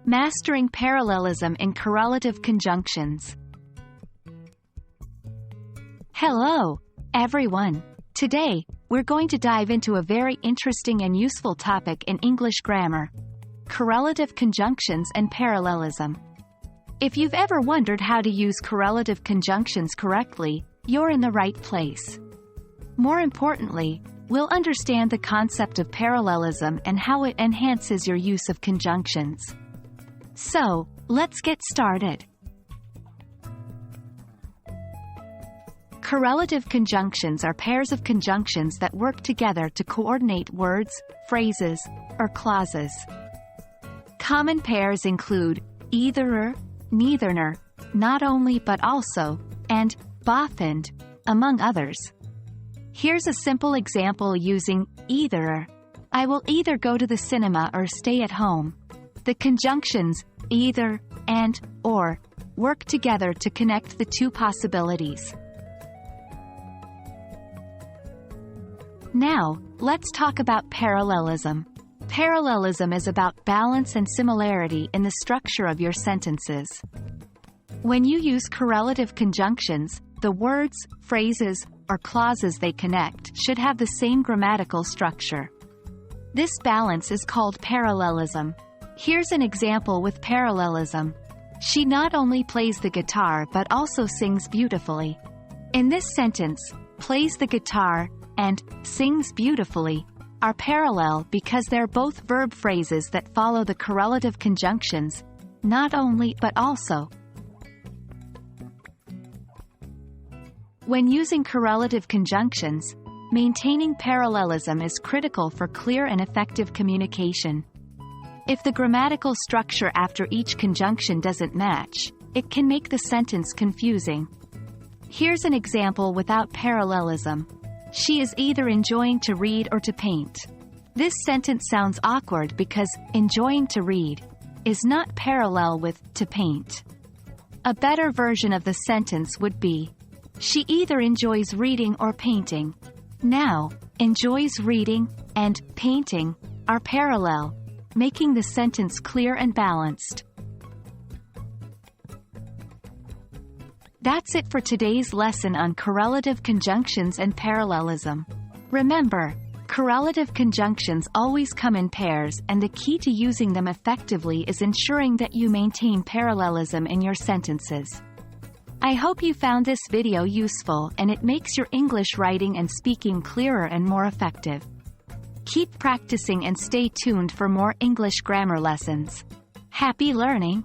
Mastering Parallelism in Correlative Conjunctions. Hello, everyone. Today, we're going to dive into a very interesting and useful topic in English grammar: correlative conjunctions and parallelism. If you've ever wondered how to use correlative conjunctions correctly, you're in the right place. More importantly, we'll understand the concept of parallelism and how it enhances your use of conjunctions. So, let's get started. Correlative conjunctions are pairs of conjunctions that work together to coordinate words, phrases, or clauses. Common pairs include either, neither, not only but also, and both and, among others. Here's a simple example using either. I will either go to the cinema or stay at home. The conjunctions either and or work together to connect the two possibilities. Now, let's talk about parallelism. Parallelism is about balance and similarity in the structure of your sentences. When you use correlative conjunctions, the words, phrases, or clauses they connect should have the same grammatical structure. This balance is called parallelism. Here's an example with parallelism. She not only plays the guitar but also sings beautifully. In this sentence, plays the guitar and sings beautifully are parallel because they're both verb phrases that follow the correlative conjunctions, not only but also. When using correlative conjunctions, maintaining parallelism is critical for clear and effective communication. If the grammatical structure after each conjunction doesn't match, it can make the sentence confusing. Here's an example without parallelism. She is either enjoying to read or to paint. This sentence sounds awkward because enjoying to read is not parallel with to paint. A better version of the sentence would be, she either enjoys reading or painting. Now, enjoys reading and painting are parallel, making the sentence clear and balanced. That's it for today's lesson on correlative conjunctions and parallelism. Remember, correlative conjunctions always come in pairs, and the key to using them effectively is ensuring that you maintain parallelism in your sentences. I hope you found this video useful and it makes your English writing and speaking clearer and more effective. Keep practicing and stay tuned for more English grammar lessons. Happy learning!